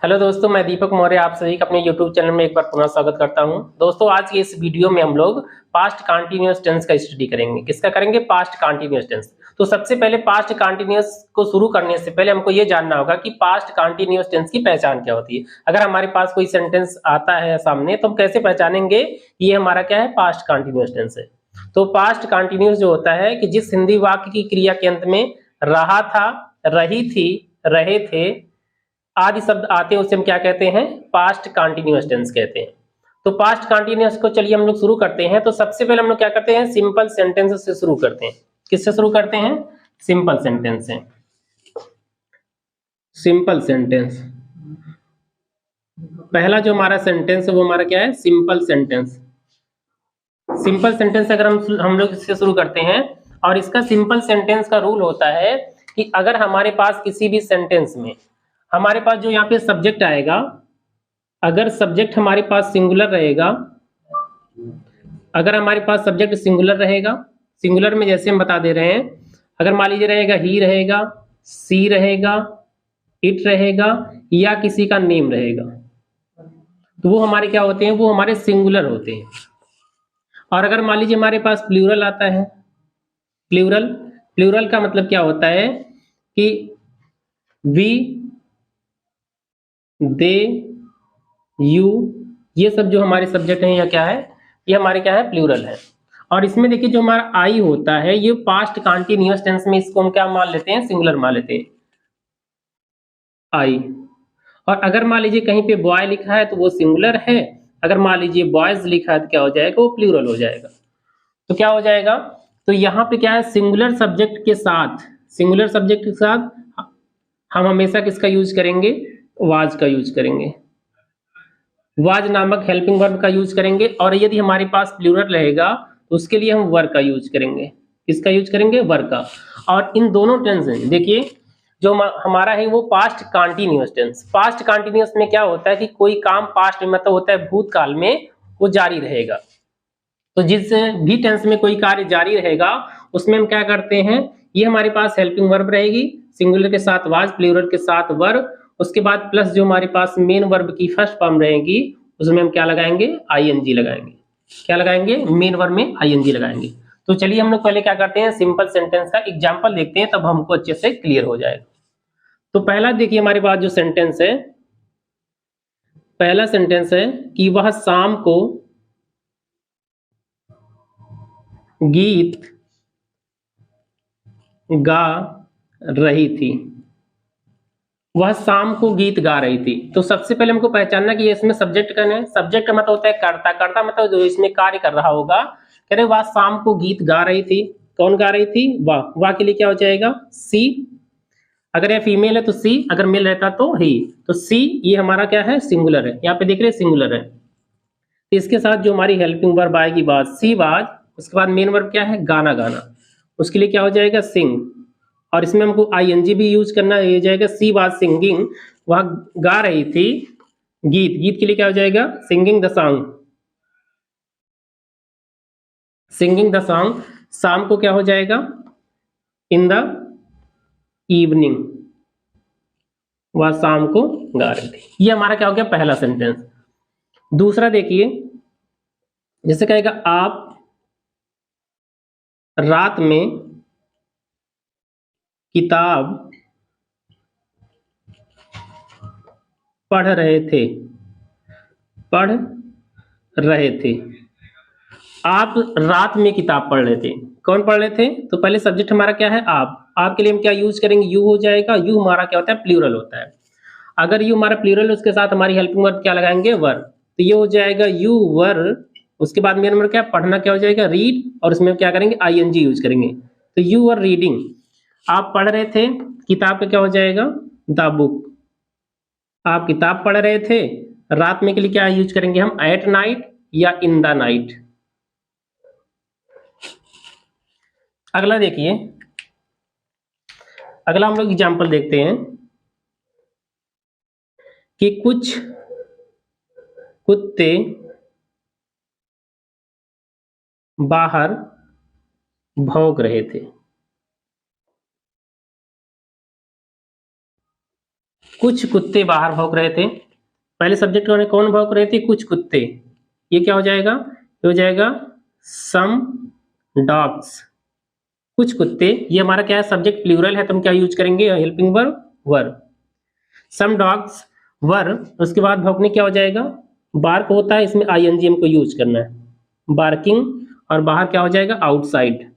Hello दोस्तों, मैं दीपक मौर्य आप सभी का अपने YouTube चैनल में एक बार पुनः स्वागत करता हूं। दोस्तों, आज की इस वीडियो में हम लोग पास्ट कंटीन्यूअस टेंस का स्टडी करेंगे। किसका करेंगे? Past continuous tense. तो सबसे पहले पास्ट कंटीन्यूअस को शुरू करने से पहले हमको ये जानना होगा कि पास्ट कंटीन्यूअस टेंस की पहचान क्या होती है। अगर हमारे पास कोई सेंटेंस आता है सामने तो हम कैसे पहचानेंगे ये हमारा क्या है? पास्ट कंटीन्यूअस टेंस है। तो पास्ट कंटीन्यूअस जो होता है कि जिस हिंदी वाक्य की क्रिया के अंत में रहा था, रही थी, रहे थे आदि शब्द आते हैं उसे हम क्या कहते हैं? पास्ट कंटीन्यूअस टेंस कहते हैं। तो पास्ट कंटीन्यूअस को चलिए हम लोग शुरू करते हैं। तो सबसे पहले हम लोग क्या करते हैं? सिंपल सेंटेंस से शुरू करते हैं। किससे शुरू करते हैं? सिंपल सेंटेंस से। सिंपल सेंटेंस, पहला जो हमारा सेंटेंस है वो हमारा क्या है? Simple sentence. सिंपल सेंटेंस अगर हम लोग इससे शुरू करते हैं, और इसका सिंपल सेंटेंस का रूल होता है कि अगर हमारे पास किसी भी सेंटेंस में हमारे पास जो यहाँ पे सब्जेक्ट आएगा, अगर सब्जेक्ट हमारे पास सिंगुलर रहेगा, अगर हमारे पास सब्जेक्ट सिंगुलर रहेगा, सिंगुलर में जैसे हम बता दे रहे हैं, अगर मान लीजिए रहेगा ही रहेगा, सी रहेगा, इट रहेगा या किसी का नेम रहेगा, तो वो हमारे क्या होते हैं? वो हमारे सिंगुलर होते हैं। और अगर मान लीजिए हमारे पास प्लूरल आता है, प्लूरल, प्लूरल का मतलब क्या होता है कि वी, दे, यू, ये सब जो हमारे सब्जेक्ट हैं या क्या है? ये हमारे क्या है? प्लूरल है। और इसमें देखिए जो हमारा आई होता है ये पास्ट कंटीन्यूअस टेंस में इसको हम क्या मान लेते हैं? सिंगुलर मान लेते हैं, आई। और अगर मान लीजिए कहीं पे बॉय लिखा है तो वो सिंगुलर है, अगर मान लीजिए बॉयज लिखा है तो क्या हो जाएगा? वो प्लूरल हो जाएगा। तो क्या हो जाएगा? तो यहाँ पे क्या है? सिंगुलर सब्जेक्ट के साथ, सिंगुलर सब्जेक्ट के साथ हम हमेशा किसका यूज करेंगे? वाज का यूज करेंगे, वाज नामक हेल्पिंग वर्ब का यूज करेंगे। और यदि हमारे पास प्लूरल रहेगा तो उसके लिए हम वर का यूज करेंगे। किसका यूज करेंगे? वर का। और इन दोनों टेंस में देखिए जो हमारा है वो past continuous tense. Past continuous में क्या होता है कि कोई काम पास्ट में मतलब होता है भूतकाल में, वो जारी रहेगा। तो जिस भी टेंस में कोई कार्य जारी रहेगा उसमें हम क्या करते हैं? ये हमारे पास हेल्पिंग वर्ब रहेगी, सिंगुलर के साथ वाज, प्लूरल के साथ वर, उसके बाद प्लस जो हमारे पास मेन वर्ब की फर्स्ट फॉर्म रहेगी उसमें हम क्या लगाएंगे? आईएनजी लगाएंगे। क्या लगाएंगे? मेन वर्ब में आईएनजी लगाएंगे। तो चलिए हम लोग पहले क्या करते हैं? सिंपल सेंटेंस का एग्जांपल देखते हैं, तब हमको अच्छे से क्लियर हो जाएगा। तो पहला देखिए हमारे पास जो सेंटेंस है, पहला सेंटेंस है कि वह शाम को गीत गा रही थी। वह शाम को गीत गा रही थी। तो सबसे पहले हमको पहचानना कि इसमें सब्जेक्ट कौन है? सब्जेक्ट का मतलब होता है कर्ता, कर्ता मतलब जो इसमें कार्य कर रहा होगा। कह रहे वह शाम को गीत गा रही थी। कौन गा रही थी? वह। वह के लिए क्या हो जाएगा? सी। अगर यह फीमेल है तो सी, अगर मेल रहता तो ही। तो सी ये हमारा क्या है? सिंगुलर है। यहाँ पे देख रहे हैं सिंगुलर है। तो इसके साथ जो हमारी हेल्पिंग वर्ब आएगी बात सी वाज, उसके बाद मेन वर्ब क्या है? गाना गाना। उसके लिए क्या हो जाएगा? सिंग। और इसमें हमको आईएनजी भी यूज करना है, ये जाएगा सी वाज सिंगिंग, वह गा रही थी गीत। गीत के लिए क्या हो जाएगा? Singing the song. Singing the song. शाम को क्या हो जाएगा? In the evening. वह शाम को गा रही थी। ये हमारा क्या हो गया? पहला सेंटेंस। दूसरा देखिए, जैसे कहेगा आप रात में किताब पढ़ रहे थे, पढ़ रहे थे। आप रात में किताब पढ़ रहे थे। कौन पढ़ रहे थे? तो पहले सब्जेक्ट हमारा क्या है? आप। आप के लिए हम क्या यूज करेंगे? यू हो जाएगा। यू हमारा क्या होता है? प्लूरल होता है। अगर यू हमारा प्लूरल है उसके साथ हमारी हेल्पिंग वर्ब क्या लगाएंगे? वर। तो ये हो जाएगा यू वर। उसके बाद मेन वर्ब क्या? पढ़ना क्या हो जाएगा? रीड। और उसमें क्या करेंगे? आईएनजी यूज करेंगे। तो यू वर रीडिंग। आप पढ़ रहे थे, किताब का क्या हो जाएगा? The book. आप किताब पढ़ रहे थे। रात में के लिए क्या यूज करेंगे हम? एट नाइट या इन द नाइट। अगला देखिए, अगला हम लोग एग्जाम्पल देखते हैं कि कुछ कुत्ते बाहर भौंक रहे थे। कुछ कुत्ते बाहर भौंक रहे थे। पहले सब्जेक्ट में कौन भौंक रहे थे? कुछ कुत्ते। ये क्या हो जाएगा? ये हो जाएगा सम डॉग्स, कुछ कुत्ते। ये हमारा क्या है? सब्जेक्ट प्लूरल है तो हम क्या यूज करेंगे? Helping verb were. Some dogs were, उसके बाद भौंकने क्या हो जाएगा? बार्क होता है, इसमें आईएनजी हमको यूज करना है, बार्किंग। और बाहर क्या हो जाएगा? आउटसाइड।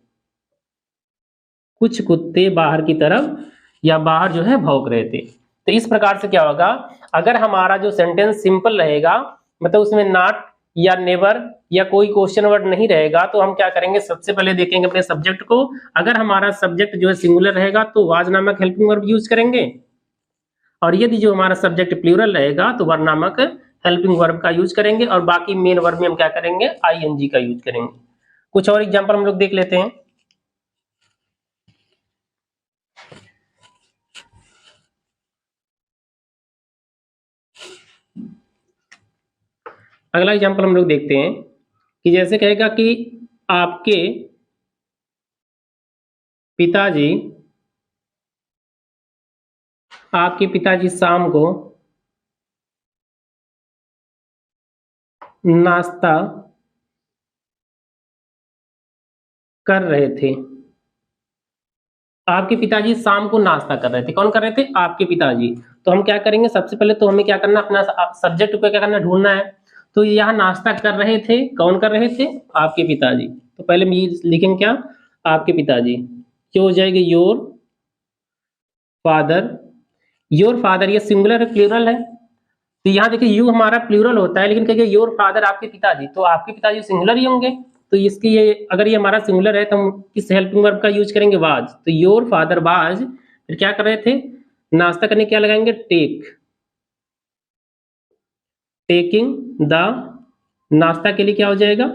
कुछ कुत्ते बाहर की तरफ या बाहर जो है भौंक रहे थे। तो इस प्रकार से क्या होगा? अगर हमारा जो सेंटेंस सिंपल रहेगा, मतलब उसमें नॉट या नेवर या कोई क्वेश्चन वर्ड नहीं रहेगा, तो हम क्या करेंगे? सबसे पहले देखेंगे अपने सब्जेक्ट को। अगर हमारा सब्जेक्ट जो है सिंगुलर रहेगा तो वाज नामक हेल्पिंग वर्ब यूज करेंगे, और यदि जो हमारा सब्जेक्ट प्लूरल रहेगा तो वर नामक हेल्पिंग वर्ब का यूज करेंगे, और बाकी मेन वर्ब में हम क्या करेंगे? आईएनजी का यूज करेंगे। कुछ और एग्जांपल हम लोग देख लेते हैं। अगला एग्जांपल हम लोग देखते हैं कि जैसे कहेगा कि आपके पिताजी शाम को नाश्ता कर रहे थे। आपके पिताजी शाम को नाश्ता कर रहे थे। कौन कर रहे थे? आपके पिताजी। तो हम क्या करेंगे? सबसे पहले तो हमें क्या करना, अपना सब्जेक्ट को क्या करना, ढूंढना है। तो यहाँ नाश्ता कर रहे थे, कौन कर रहे थे? आपके पिताजी। तो पहले हम ये लिखेंगे क्या? आपके पिताजी। क्या हो जाएगा? Your father. योर फादर ये सिंगुलर है प्लूरल है? तो यहाँ देखिए यू हमारा प्लूरल होता है, लेकिन कहिए योर फादर आपके पिताजी, तो आपके पिताजी सिंगुलर ही होंगे। तो इसकी ये, अगर ये हमारा सिंगुलर है तो हम किस हेल्पिंग वर्ब का यूज करेंगे? वाज। तो योर फादर वाज, फिर क्या कर रहे थे? नाश्ता करने क्या लगाएंगे? Taking the. नाश्ता के लिए क्या हो जाएगा?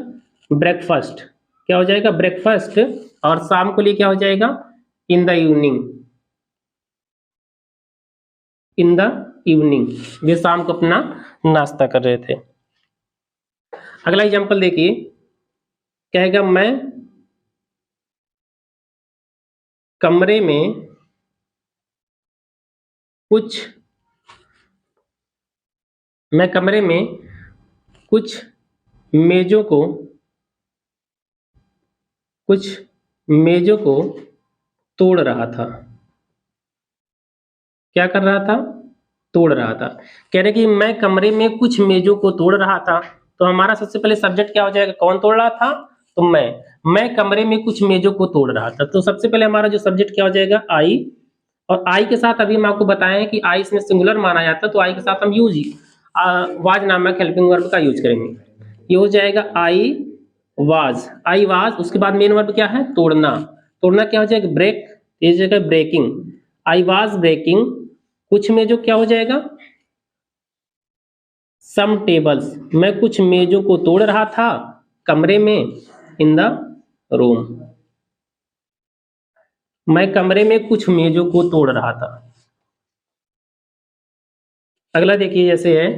ब्रेकफास्ट। क्या हो जाएगा? ब्रेकफास्ट। और शाम को लिए क्या हो जाएगा? In the evening. In the evening, वे शाम को अपना नाश्ता कर रहे थे। अगला एग्जांपल देखिए, कहेगा मैं कमरे में कुछ मेजों को तोड़ रहा था। क्या कर रहा था? तोड़ रहा था। कह रहे कि मैं कमरे में कुछ मेजों को तोड़ रहा था। तो हमारा सबसे पहले सब्जेक्ट क्या हो जाएगा? कौन तोड़ रहा था? तो मैं कमरे में कुछ मेजों को तोड़ रहा था। तो सबसे पहले हमारा जो सब्जेक्ट क्या हो जाएगा? आई। और आई के साथ अभी हम आपको बताएं कि आई इसमें सिंगुलर माना जाता है, तो आई के साथ हम यूज वाज नामक हेल्पिंग वर्ब का यूज करेंगे। ये हो जाएगा आई वाज। उसके बाद मेन वर्ब क्या है? तोड़ना। तोड़ना क्या हो जाएगा? ब्रेक। ये जगह ब्रेकिंग। I was breaking. कुछ में जो क्या हो जाएगा? सम टेबल्स। मैं कुछ मेजों को तोड़ रहा था कमरे में, इन द रूम। मैं कमरे में कुछ मेजों को तोड़ रहा था। अगला देखिए, जैसे है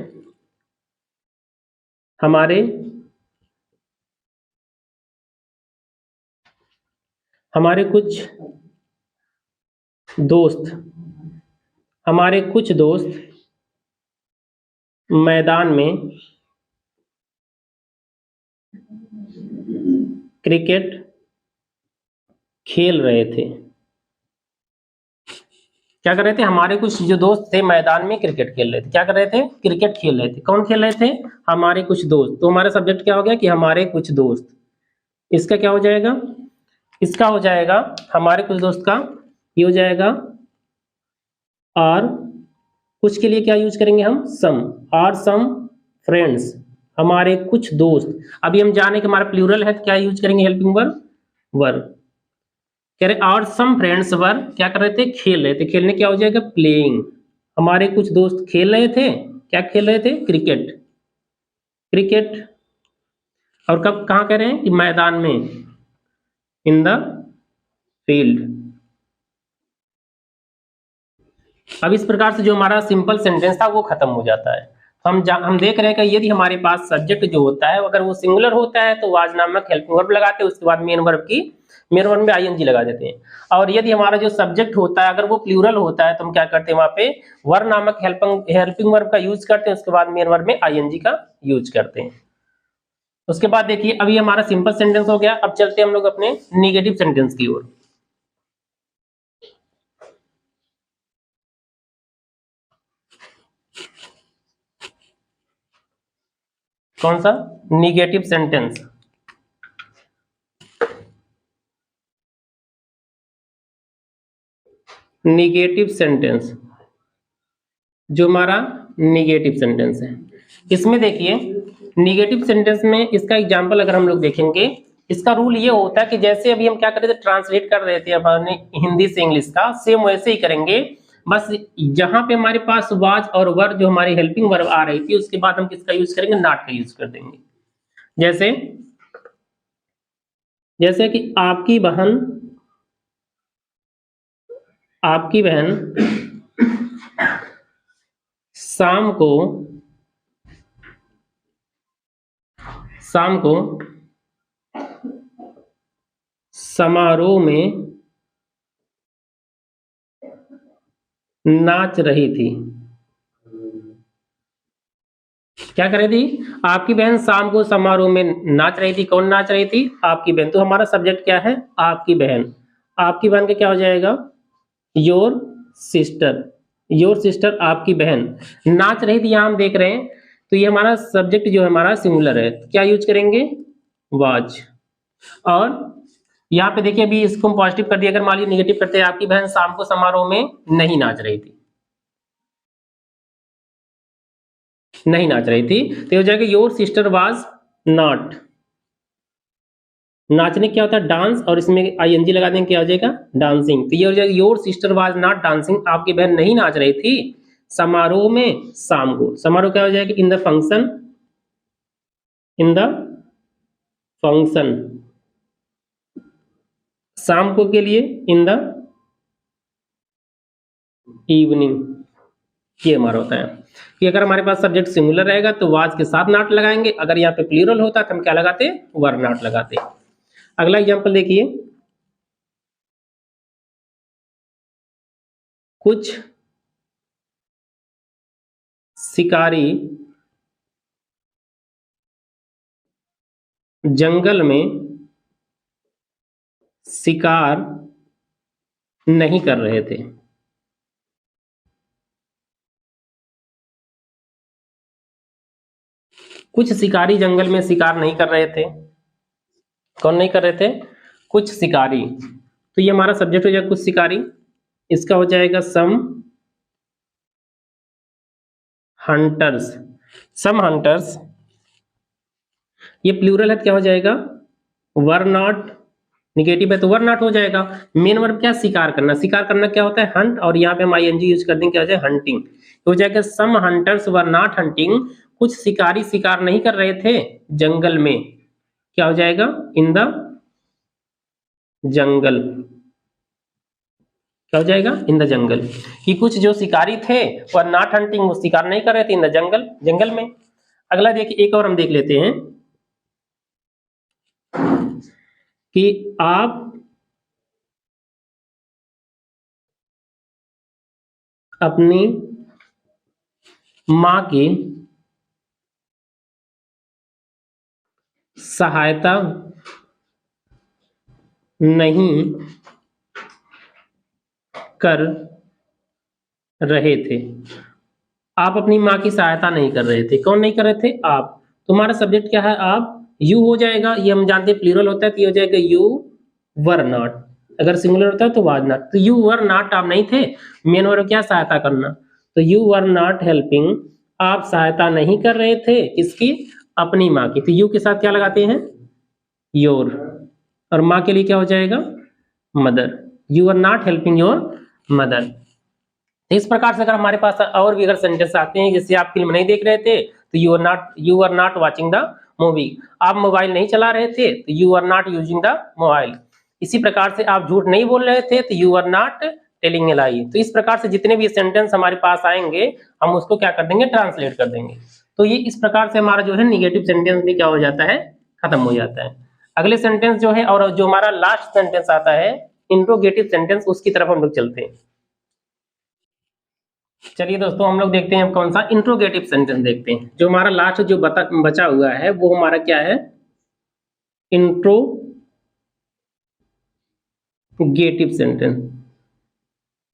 हमारे कुछ दोस्त मैदान में क्रिकेट खेल रहे थे। क्या कर रहे थे? हमारे कुछ जो दोस्त थे मैदान में क्रिकेट खेल रहे थे। क्या कर रहे थे? क्रिकेट खेल रहे थे। कौन खेल रहे थे? हमारे कुछ दोस्त। तो हमारा सब्जेक्ट क्या हो गया? कि हमारे कुछ दोस्त। इसका क्या हो जाएगा? इसका हो जाएगा हमारे कुछ दोस्त का, ये हो जाएगा और कुछ के लिए क्या यूज करेंगे हम? सम। और सम फ्रेंड्स, हमारे कुछ दोस्त। अभी हम जाने कि हमारा प्लूरल है तो क्या यूज करेंगे? हेल्पिंग वर्ब वर। कह रहे और सम फ्रेंड्स वर, क्या कर रहे थे? खेल रहे थे। खेलने क्या हो जाएगा? प्लेइंग। हमारे कुछ दोस्त खेल रहे थे। क्या खेल रहे थे? क्रिकेट। और कब, कहाँ कह रहे हैं? कि मैदान में, इन द फील्ड। अब इस प्रकार से जो हमारा सिंपल सेंटेंस था वो खत्म हो जाता है। हम देख रहे हैं कि यदि हमारे पास सब्जेक्ट जो होता है अगर वो सिंगुलर होता है तो वाज नामक हेल्पिंग वर्ब लगाते हैं, उसके बाद मेन वर्ब में आईएनजी लगा देते हैं। और यदि हमारा जो सब्जेक्ट होता है अगर वो प्लूरल होता है तो हम क्या करते हैं, वहां पे वर नामक हेल्पिंग वर्ब का यूज करते हैं, उसके बाद मेन वर्ब में आईएनजी का यूज करते हैं। उसके बाद देखिए अभी हमारा सिंपल सेंटेंस हो गया, अब चलते हैं हम लोग अपने निगेटिव सेंटेंस की ओर। कौन सा? Negative sentence. निगेटिव सेंटेंस जो हमारा निगेटिव सेंटेंस है, इसमें देखिए निगेटिव सेंटेंस में इसका एग्जांपल अगर हम लोग देखेंगे, इसका रूल ये होता है कि जैसे अभी हम क्या कर रहे थे, ट्रांसलेट कर रहे थे अपने हिंदी से इंग्लिश का, सेम वैसे ही करेंगे। बस जहां पे हमारे पास वाज और वर जो हमारी हेल्पिंग वर्ब आ रही थी, उसके बाद हम किसका यूज करेंगे, नॉट का यूज कर देंगे। जैसे जैसे कि आपकी बहन शाम को समारोह में नाच रही थी। क्या कर रही थी? आपकी बहन शाम को समारोह में नाच रही थी। कौन नाच रही थी? आपकी बहन। तो हमारा सब्जेक्ट क्या है? आपकी बहन। आपकी बहन का क्या हो जाएगा? Your sister. योर सिस्टर आपकी बहन नाच रही थी, यहां हम देख रहे हैं, तो ये हमारा सब्जेक्ट जो है हमारा सिंगुलर है, क्या यूज करेंगे? वाज। और यहाँ पे देखिए अभी इसको हम पॉजिटिव कर दिया, अगर मान लीजिए निगेटिव करते हैं, आपकी बहन शाम को समारोह में नहीं नाच रही थी, नहीं नाच रही थी, तो हो जाएगा योर सिस्टर वाज नॉट। नाचने क्या होता है? डांस, और इसमें आईएनजी लगा देंगे, क्या हो जाएगा? डांसिंग। तो ये हो जाएगा your sister was not dancing, आपकी बहन नहीं नाच रही थी समारोह में शाम को। समारोह क्या हो जाएगा? In the function, in the function. शाम को के लिए इन द इवनिंग, ये हमारा होता है कि अगर हमारे पास सब्जेक्ट सिंगुलर रहेगा तो वाज के साथ नॉट लगाएंगे, अगर यहाँ पे प्लूरल होता तो हम क्या लगाते? वर नॉट लगाते। अगला एग्जांपल देखिए, कुछ शिकारी जंगल में शिकार नहीं कर रहे थे। कुछ शिकारी जंगल में शिकार नहीं कर रहे थे। कौन नहीं कर रहे थे? कुछ शिकारी। तो ये हमारा सब्जेक्ट हो जाएगा कुछ शिकारी, इसका हो जाएगा सम हंटर्स। सम हंटर्स, ये प्लूरल है, क्या हो जाएगा? Were not. निगेटिव है तो वर नॉट हो जाएगा। मेन वर्ब क्या? शिकार करना। शिकार करना क्या होता है? हंट, और यहाँ पे हम आईएनजी यूज कर देंगे, क्या हो जाएगा? हंटिंग। तो हो जाएगा सम हंटर्स वर नॉट हंटिंग, कुछ शिकारी शिकार नहीं कर रहे थे जंगल में, क्या हो जाएगा? In the jungle. क्या हो जाएगा? In the jungle. कि कुछ जो शिकारी थे वर नॉट हंटिंग, वो शिकार नहीं कर रहे थे इन द जंगल, जंगल में। अगला देखिए, एक और हम देख लेते हैं कि आप अपनी मां की सहायता नहीं कर रहे थे। आप अपनी मां की सहायता नहीं कर रहे थे। कौन नहीं कर रहे थे? आप। तुम्हारा सब्जेक्ट क्या है? आप। यू हो जाएगा, ये हम जानते हैं प्लूरल होता है, तो ये हो जाएगा यू वर नॉट। अगर सिंगुलर होता है तो वाज नॉट। तो यू वर नॉट आप नहीं थे, मेन वर्ब क्या? सहायता करना। तो यू वर नॉट हेल्पिंग, आप सहायता नहीं कर रहे थे किसकी? अपनी माँ की। तो यू के साथ क्या लगाते हैं? योर। और माँ के लिए क्या हो जाएगा? Mother. You are not helping your mother. इस प्रकार से अगर हमारे पास और भी अगर सेंटेंस आते हैं, जैसे आप फिल्म नहीं देख रहे थे तो you are not watching the movie. आप मोबाइल नहीं चला रहे थे तो you are not using the mobile. इसी प्रकार से आप झूठ नहीं बोल रहे थे तो you are not telling a lie. तो इस प्रकार से जितने भी सेंटेंस हमारे पास आएंगे हम उसको क्या कर देंगे, ट्रांसलेट कर देंगे। तो ये इस प्रकार से हमारा जो है निगेटिव सेंटेंस भी क्या हो जाता है, खत्म हो जाता है। अगले सेंटेंस जो है, और जो हमारा लास्ट सेंटेंस आता है इंट्रोगेटिव सेंटेंस, उसकी तरफ हम लोग चलते हैं। चलिए दोस्तों, हम लोग देखते हैं कौन सा इंट्रोगेटिव सेंटेंस देखते हैं। जो हमारा लास्ट जो बचा हुआ है वो हमारा क्या है, इंट्रोगेटिव सेंटेंस।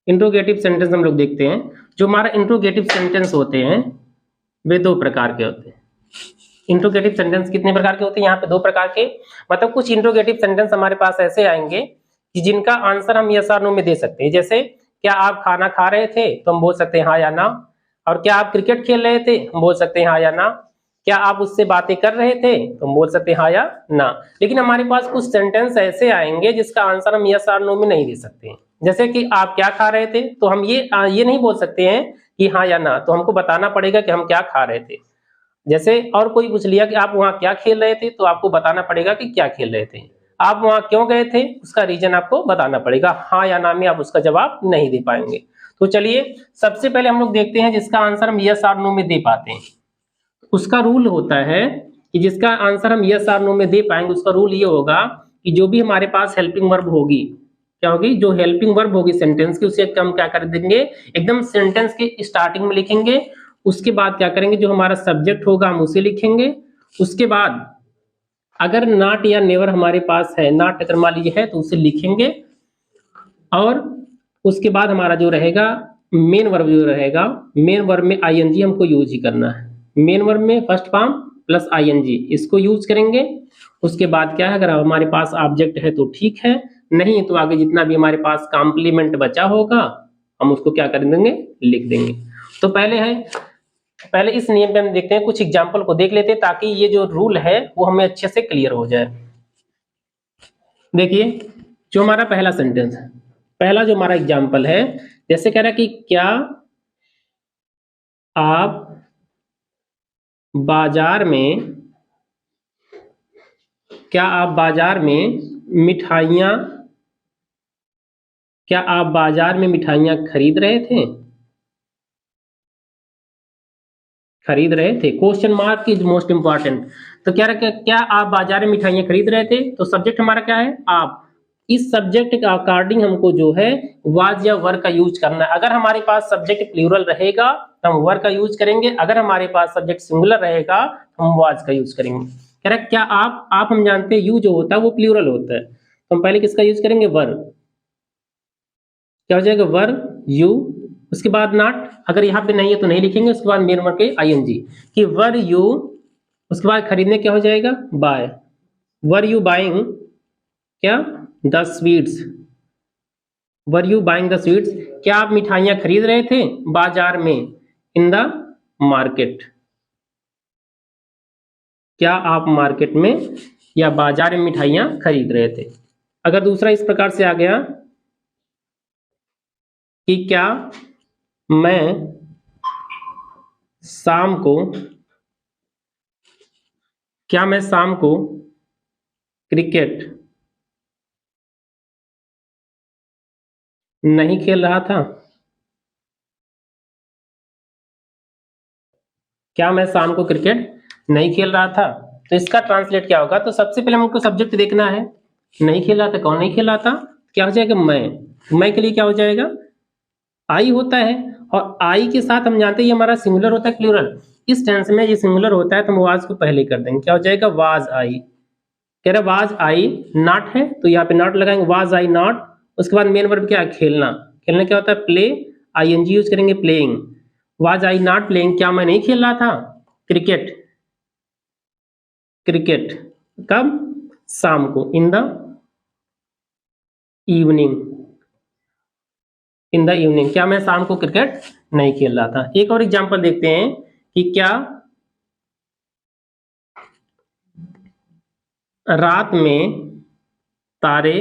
इंट्रोगेटिव सेंटेंस हम लोग देखते हैं। जो हमारा इंट्रोगेटिव सेंटेंस होते हैं वे दो प्रकार के होते हैं। इंट्रोगेटिव सेंटेंस कितने प्रकार के होते हैं, यहाँ पे दो प्रकार के। मतलब कुछ इंट्रोगेटिव सेंटेंस हमारे पास ऐसे आएंगे कि जिनका आंसर हम यस और नो में दे सकते हैं। जैसे क्या आप खाना खा रहे थे, तो हम बोल सकते हैं हाँ या ना। और क्या आप क्रिकेट खेल रहे थे, हम बोल सकते हैं हाँ या ना। क्या आप उससे बातें कर रहे थे, तो हम बोल सकते हैं हाँ या ना। लेकिन हमारे पास कुछ सेंटेंस ऐसे आएंगे जिसका आंसर हम यस और नो में नहीं दे सकते हैं। जैसे कि आप क्या खा रहे थे, तो हम ये नहीं बोल सकते हैं कि हाँ या ना, तो हमको बताना पड़ेगा कि हम क्या खा रहे थे। जैसे और कोई पूछ लिया कि आप वहां क्या खेल रहे थे, तो आपको बताना पड़ेगा कि क्या खेल रहे थे। आप वहां क्यों गए थे, उसका रीजन आपको बताना पड़ेगा। हाँ या ना में आप उसका जवाब नहीं दे पाएंगे। तो चलिए सबसे पहले हम लोग देखते हैं जिसका आंसर हम यस और नो में दे पाते हैं। उसका रूल होता है कि जिसका आंसर हम यस और नो में दे पाएंगे, उसका रूल ये होगा कि जो भी हमारे पास हेल्पिंग वर्ब होगी, क्या होगी, जो हेल्पिंग वर्ब होगी सेंटेंस की, उसे हम क्या कर देंगे, एकदम सेंटेंस के स्टार्टिंग में लिखेंगे। उसके बाद क्या करेंगे, जो हमारा सब्जेक्ट होगा हम उसे लिखेंगे। उसके बाद अगर नॉट या नेवर हमारे पास है, नॉट अगर मान लीजिए है तो उसे लिखेंगे। और उसके बाद हमारा जो रहेगा मेन वर्ब जो रहेगा, मेन वर्ब में आईएनजी हमको यूज ही करना है। मेन वर्ब में फर्स्ट फॉर्म प्लस आईएनजी इसको यूज करेंगे। उसके बाद क्या है, अगर हमारे पास ऑब्जेक्ट है तो ठीक है, नहीं तो आगे जितना भी हमारे पास कॉम्प्लीमेंट बचा होगा हम उसको क्या कर देंगे, लिख देंगे। तो पहले इस नियम पे हम देखते हैं, कुछ एग्जांपल को देख लेते हैं ताकि ये जो रूल है वो हमें अच्छे से क्लियर हो जाए। देखिए जो हमारा पहला सेंटेंस है, पहला जो हमारा एग्जांपल है, जैसे कह रहा है कि आप बाजार में क्या आप बाजार में मिठाइयां खरीद रहे थे, question mark is most important. तो क्या आप बाजार में मिठाइयां खरीद रहे थे, तो सब्जेक्ट हमारा क्या है, आप। इस सब्जेक्ट के अकॉर्डिंग हमको जो है वाज या वर का यूज करना है। अगर हमारे पास सब्जेक्ट प्लूरल रहेगा तो हम वर का यूज करेंगे, अगर हमारे पास सब्जेक्ट सिंगुलर रहेगा तो हम वाज का यूज करेंगे। कह रहा है क्या आप हम जानते हैं यू जो होता है वो प्लूरल होता है, तो हम पहले किसका यूज करेंगे, वर। क्या हो जाएगा, वर यू। उसके बाद नॉट, अगर यहाँ पे नहीं है तो नहीं लिखेंगे। उसके बाद मेन वर्ब के आईएनजी कि वर यू। उसके बाद खरीदने क्या हो जाएगा, बाय। वर यू बाइंग क्या, the sweets. Were you buying the sweets, क्या आप मिठाइयां खरीद रहे थे बाजार में, इन द मार्केट। क्या आप मार्केट में या बाजार में मिठाइयां खरीद रहे थे। अगर दूसरा इस प्रकार से आ गया कि क्या मैं शाम को क्रिकेट नहीं खेल रहा था, क्या मैं शाम को क्रिकेट नहीं खेल रहा था। तो इसका ट्रांसलेट क्या होगा, तो सबसे पहले हमको सब्जेक्ट देखना है, नहीं खेल रहा था, कौन नहीं खेल रहा था, क्या हो जाएगा, मैं के लिए क्या हो जाएगा, आई होता है। और आई के साथ हम जानते हैं ये हमारा सिंगुलर होता है प्लूरल। इस टेंस में ये सिंगुलर होता है तो हम वाज को पहले कर देंगे, क्या हो जाएगा, वाज आई। कह रहा वाज आई नॉट है तो यहाँ पे नॉट लगाएंगे, वाज आई नॉट। उसके बाद मेन वर्ब क्या है, खेलना। खेलना क्या होता है, प्ले, आईएनजी यूज करेंगे, playing. Was I not playing, क्या मैं नहीं खेल रहा था क्रिकेट। कब, शाम को, इन द इवनिंग, क्या मैं शाम को क्रिकेट नहीं खेल रहा था। एक और एग्जांपल देखते हैं कि क्या रात में तारे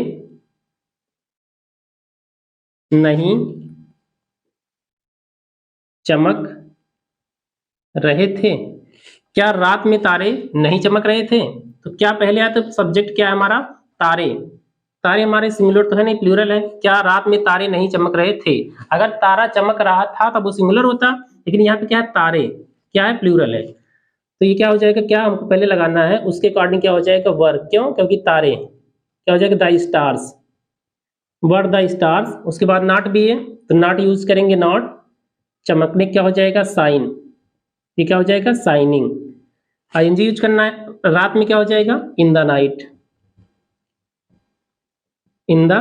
नहीं चमक रहे थे। क्या रात में तारे नहीं चमक रहे थे, तो क्या पहले आया, तो सब्जेक्ट क्या है हमारा, तारे। तारे हमारे सिंगुलर तो है नहीं, प्लूरल है। क्या रात में तारे नहीं चमक रहे थे? अगर तारा चमक रहा था तब वो सिंगुलर होता, लेकिन यहाँ पे क्या है, तारे क्या है, प्लूरल है। तो ये क्या हो जाएगा, क्या हमको पहले लगाना है उसके अकॉर्डिंग क्या हो जाएगा, वर। क्यों? क्योंकि तारे। क्या हो जाएगा, the stars, were the stars. उसके बाद नॉट भी है तो नॉट यूज करेंगे, नॉट। चमकने क्या हो जाएगा, साइन। ये क्या हो जाएगा, साइनिंग। आईएनजी यूज करना है। रात में क्या हो जाएगा, in the night, in the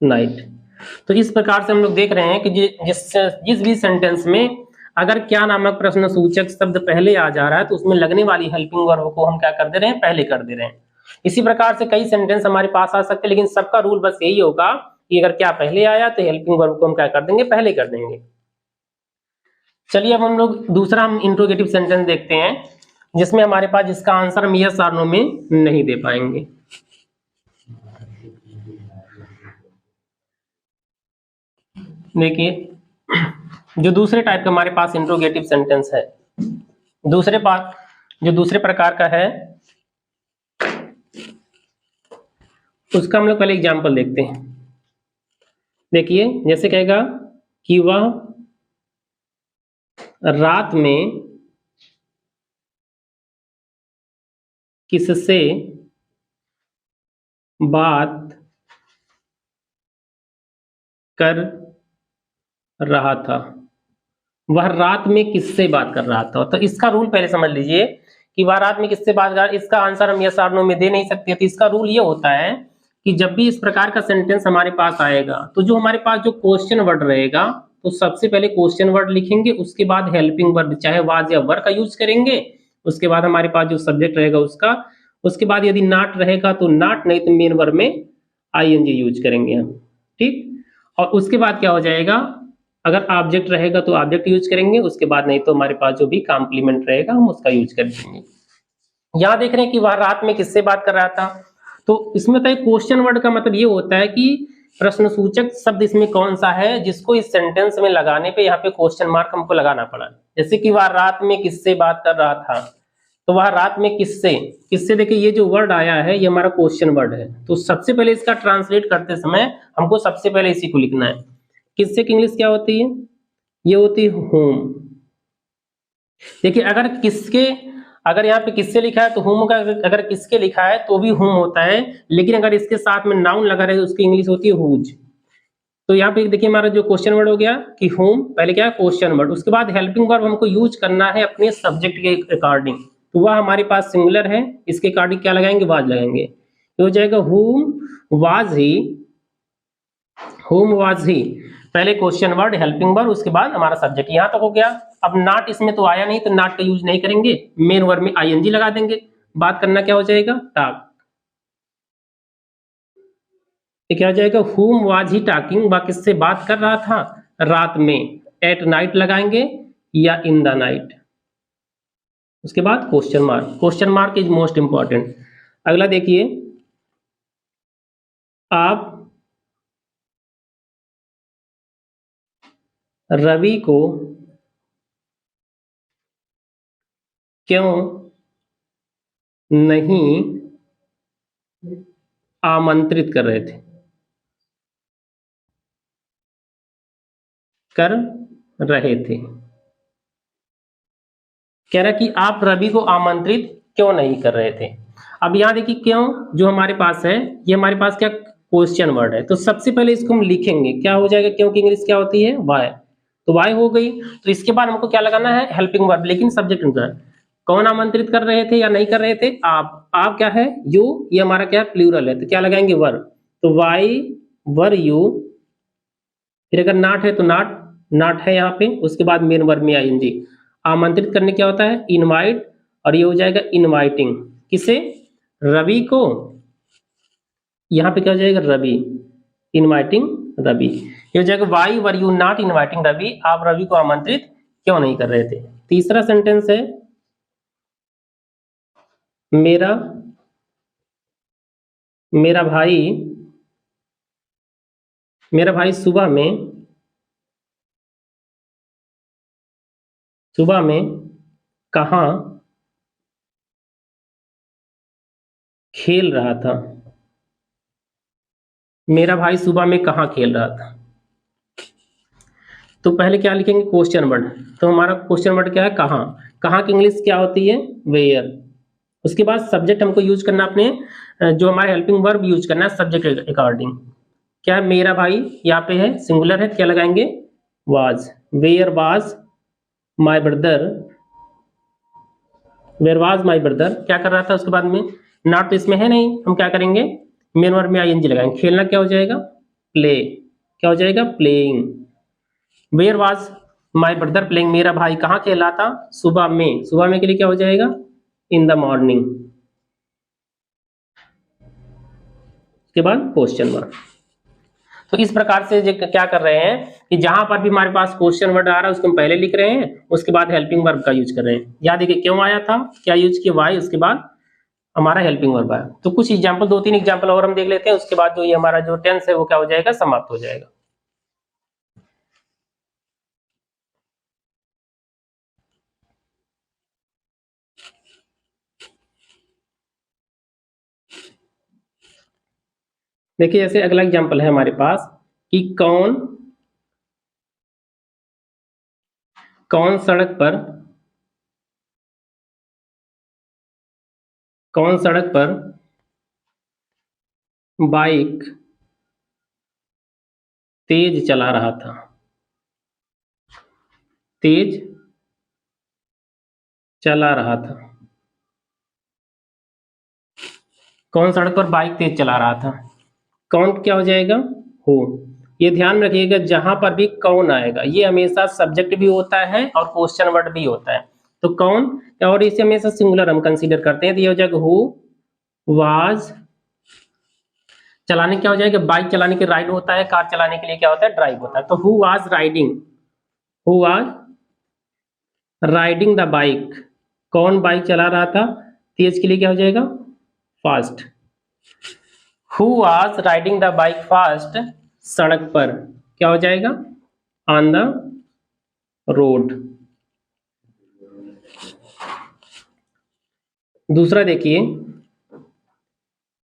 night. तो इस प्रकार से हम लोग देख रहे हैं कि जिस भी सेंटेंस में अगर क्या नामक प्रश्न सूचक शब्द पहले आ जा रहा है तो उसमें लगने वाली हेल्पिंग वर्ब को हम क्या कर दे रहे हैं, पहले कर दे रहे हैं। इसी प्रकार से कई सेंटेंस हमारे पास आ सकते हैं, लेकिन सबका रूल बस यही होगा कि अगर क्या पहले आया तो हेल्पिंग वर्ब को हम क्या कर देंगे, पहले कर देंगे। चलिए अब हम लोग दूसरा हम इंट्रोगेटिव सेंटेंस देखते हैं, जिसमें हमारे पास जिसका आंसर हम यस और नो में नहीं दे पाएंगे। देखिए, जो दूसरे टाइप का हमारे पास इंट्रोगेटिव सेंटेंस है, जो दूसरे प्रकार का है, उसका हम लोग पहले एग्जाम्पल देखते हैं। देखिए, जैसे कहेगा कि वह रात में किससे बात कर रहा था। वह रात में किससे बात कर रहा था, तो इसका रूल पहले समझ लीजिए कि वह रात में किससे बात कर रहा है। इसका आंसर हम यस और नो में दे नहीं सकते। तो इसका रूल ये होता है कि जब भी इस प्रकार का सेंटेंस हमारे पास आएगा तो जो हमारे पास जो क्वेश्चन वर्ड रहेगा, तो सबसे पहले क्वेश्चन वर्ड लिखेंगे, उसके बाद हेल्पिंग वर्ब चाहे वाज या वर का यूज करेंगे, उसके बाद हमारे पास जो सब्जेक्ट रहेगा उसका, उसके बाद यदि नॉट रहेगा तो नॉट, नहीं तो मेन वर्ब में आईएनजी यूज करेंगे हम। ठीक, और उसके बाद क्या हो जाएगा, अगर ऑब्जेक्ट रहेगा तो ऑब्जेक्ट यूज करेंगे, उसके बाद नहीं तो हमारे पास जो भी कॉम्प्लीमेंट रहेगा हम उसका यूज कर देंगे। यहाँ देख रहे हैं कि वह रात में किससे बात कर रहा था, तो इसमें तो क्वेश्चन वर्ड का मतलब ये होता है कि प्रश्नसूचक शब्द इसमें कौन सा है जिसको इस सेंटेंस में लगाने पे यहाँ पे क्वेश्चन मार्क हमको लगाना पड़ा। जैसे कि वह रात में किससे बात कर रहा था, तो वह रात में किससे, किससे, देखिए ये जो वर्ड आया है ये हमारा क्वेश्चन वर्ड है, तो सबसे पहले इसका ट्रांसलेट करते समय हमको सबसे पहले इसी को लिखना है। किससे की इंग्लिश क्या होती है, ये होती है होम। देखिए अगर यहाँ पे किससे लिखा है तो होम का, अगर किसके लिखा है तो भी होम होता है, लेकिन अगर इसके साथ में नाउन लगा रहे तो उसकी इंग्लिश होती है हुज। तो यहाँ पे देखिए हमारा जो क्वेश्चन वर्ड हो गया कि होम, पहले क्या है क्वेश्चन वर्ड, उसके बाद हेल्पिंग वर्ब हमको यूज करना है अपने सब्जेक्ट के अकॉर्डिंग, तो वह हमारे पास सिंगुलर है, इसके अकॉर्डिंग क्या लगाएंगे, वाज लगाएंगे। तो हो जाएगा was he, home was he, पहले क्वेश्चन वर्ड हेल्पिंग वर्ब उसके बाद हमारा सब्जेक्ट। यहां तक हो गया। अब नॉट इसमें तो आया नहीं तो नॉट का यूज नहीं करेंगे, मेन वर्ब में आईएनजी लगा देंगे। बात करना क्या हो जाएगा, टॉक। ये क्या हो जाएगा, हुम वाज ही टॉकिंग, वह किससे बात कर रहा था रात में, एट नाइट लगाएंगे या इन द नाइट। उसके बाद question mark is most important. अगला देखिए, आप रवि को क्यों नहीं आमंत्रित कर रहे थे, कर रहे थे। कह रहा कि आप रवि को आमंत्रित क्यों नहीं कर रहे थे। अब यहां देखिए क्यों जो हमारे पास है, ये हमारे पास क्या क्वेश्चन वर्ड है, तो सबसे पहले इसको हम लिखेंगे, क्या हो जाएगा, क्यों की इंग्लिश क्या होती है, वाई। तो वाई हो गई, तो इसके बाद हमको क्या लगाना है, हेल्पिंग वर्ब, लेकिन सब्जेक्ट अनुसार। कौन आमंत्रित कर रहे थे या नहीं कर रहे थे, आप क्या है, यू, ये हमारा क्या प्लूरल है, तो क्या लगाएंगे, वर। तो वाई वर यू, फिर अगर नॉट है तो नॉट है यहाँ पे, उसके बाद मेन वर्ब में आईएनजी। आमंत्रित करने क्या होता है, इनवाइट, और ये हो जाएगा इनवाइटिंग, किसे, रवि को। यहाँ पे क्या हो जाएगा, रवि, इनवाइटिंग रवि। ये हो जाएगा why were you not inviting Ravi, आप रवि को आमंत्रित क्यों नहीं कर रहे थे। तीसरा सेंटेंस है, मेरा मेरा भाई मेरा भाई सुबह में कहाँ खेल रहा था। मेरा भाई सुबह में कहाँ खेल रहा था। तो पहले क्या लिखेंगे, क्वेश्चन वर्ड। तो हमारा क्वेश्चन वर्ड क्या है, कहाँ। कहाँ की इंग्लिश क्या होती है, वेयर। उसके बाद सब्जेक्ट हमको यूज करना अपने जो हमारे हेल्पिंग वर्ब यूज करना है सब्जेक्ट अकॉर्डिंग। क्या है, मेरा भाई यहाँ पे है सिंगुलर है, क्या लगाएंगे, was. Where was my brother, where was my brother, क्या कर रहा था उसके बाद में। नॉट तो इसमें है नहीं, हम क्या करेंगे, मेन वर्ब में आईएनजी लगाएंगे। खेलना क्या हो जाएगा, प्ले, क्या हो जाएगा, playing. Where was my brother playing, मेरा भाई कहाँ खेल रहा था, सुबह में। सुबह में के लिए क्या हो जाएगा, इन द मॉर्निंग। उसके बाद क्वेश्चन वर्ड। तो इस प्रकार से क्या कर रहे हैं कि जहां पर भी हमारे पास क्वेश्चन वर्ड आ रहा है उसको हम पहले लिख रहे हैं, उसके बाद हेल्पिंग वर्ब का यूज कर रहे हैं। याद देखिए क्यों आया था, क्या यूज किया, वाई, उसके बाद हमारा हेल्पिंग वर्ब आया। तो कुछ एग्जांपल, 2-3 एग्जांपल और हम देख लेते हैं, उसके बाद जो ये हमारा जो टेंस है वो क्या हो जाएगा, समाप्त हो जाएगा। देखिए जैसे अगला एग्जांपल है हमारे पास कि कौन कौन सड़क पर, कौन सड़क पर बाइक तेज चला रहा था, तेज चला रहा था। कौन सड़क पर बाइक तेज चला रहा था, कौन क्या हो जाएगा, हो। ये ध्यान में रखिएगा जहां पर भी कौन आएगा ये हमेशा सब्जेक्ट भी होता है और क्वेश्चन वर्ड भी होता है। तो कौन, और इसे हमेशा सिंगुलर हम कंसीडर करते हैं, तो ये हो जाएगा हु वाज। चलाने क्या हो जाएगा, बाइक चलाने के राइड होता है, कार चलाने के लिए क्या होता है, ड्राइव होता है। तो who was riding, who was riding the bike, कौन बाइक चला रहा था, तेज के लिए क्या हो जाएगा, fast. Who was riding the bike fast, सड़क पर क्या हो जाएगा, ऑन द रोड। दूसरा देखिए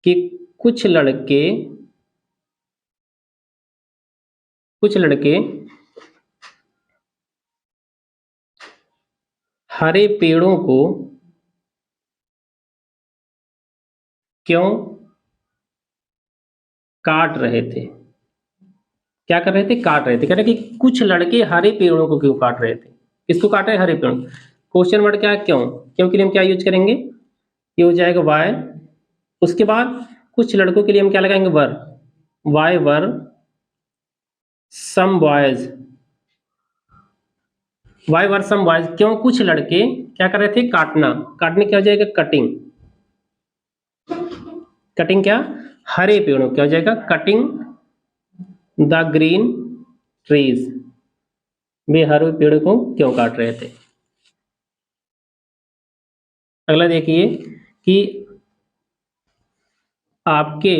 कि कुछ लड़के, कुछ लड़के हरे पेड़ों को क्यों काट रहे थे। क्या कर रहे थे, काट रहे थे। कह रहे कि कुछ लड़के हरे पेड़ों को क्यों काट रहे थे, किसको काट रहे हैं, हरे पेड़ों। क्वेश्चन वर्ड क्या है, क्यों। क्यों के लिए हम क्या यूज करेंगे, ये हो जाएगा वाई। उसके बाद कुछ लड़कों के लिए हम क्या लगाएंगे, were. Why were some boys, why were some boys, क्यों कुछ लड़के क्या कर रहे थे, काटना। काटने क्या हो जाएगा, कटिंग। कटिंग क्या, हरे पेड़ों, क्या हो जाएगा, कटिंग द ग्रीन ट्रीज, वे हरे पेड़ को क्यों काट रहे थे। अगला देखिए कि आपके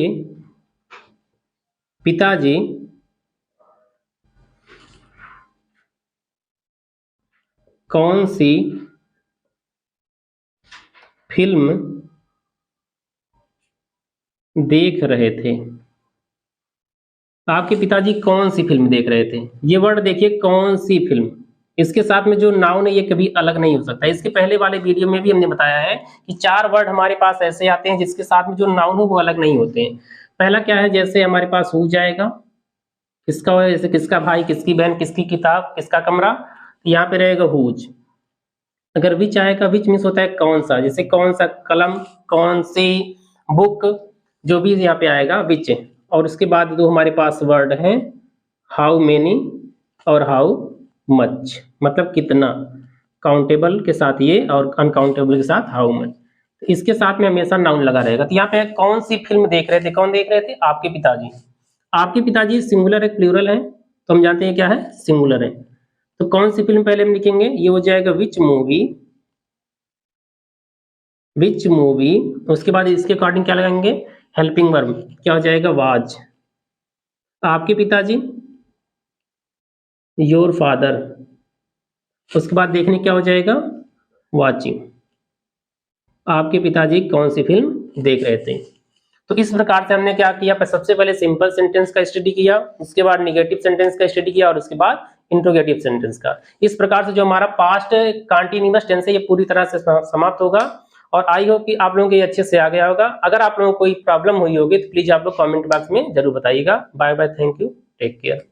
पिताजी कौन सी फिल्म देख रहे थे। आपके पिताजी कौन सी फिल्म देख रहे थे, ये वर्ड देखिए कौन सी फिल्म, इसके साथ में जो नाउन है ये कभी अलग नहीं हो सकता। इसके पहले वाले वीडियो में भी हमने बताया है कि 4 वर्ड हमारे पास ऐसे आते हैं जिसके साथ में जो नाउन हो वो अलग नहीं होते हैं। पहला क्या है, जैसे हमारे पास हो जाएगा, किसका हो, जैसे किसका भाई, किसकी बहन, किसकी किताब, किसका कमरा, यहाँ पे रहेगा हुज। अगर विच आएगा, विच मीन्स होता है कौन सा, जैसे कौन सा कलम, कौन सी बुक, जो भी यहाँ पे आएगा विच। और उसके बाद दो हमारे पास वर्ड हैं, हाउ मेनी और हाउ मच, मतलब कितना, काउंटेबल के साथ ये और अनकाउंटेबल के साथ हाउ मच। इसके साथ में हमेशा नाउन लगा रहेगा। तो यहाँ पे कौन सी फिल्म देख रहे थे, कौन देख रहे थे, आपके पिताजी। आपके पिताजी सिंगुलर है, प्लूरल है, तो हम जानते हैं क्या है, सिंगुलर है। तो कौन सी फिल्म पहले हम लिखेंगे, ये हो जाएगा विच मूवी, विच मूवी। उसके बाद इसके अकॉर्डिंग क्या लगाएंगे, हेल्पिंग वर्ब, क्या हो जाएगा, वाज। आपके पिताजी, योर फादर। उसके बाद देखने क्या हो जाएगा, वाचिंग। आपके पिताजी कौन सी फिल्म देख रहे थे। तो इस प्रकार से हमने क्या किया, सबसे पहले सिंपल सेंटेंस का स्टडी किया, उसके बाद निगेटिव सेंटेंस का स्टडी किया और उसके बाद इंट्रोगेटिव सेंटेंस का। इस प्रकार से जो हमारा पास्ट कंटीन्यूअस टेंस है ये पूरी तरह से समाप्त होगा। और आई होप कि आप लोगों को ये अच्छे से आ गया होगा। अगर आप लोगों को कोई प्रॉब्लम हुई होगी तो प्लीज आप लोग कमेंट बॉक्स में जरूर बताइएगा। Bye bye, thank you, take care.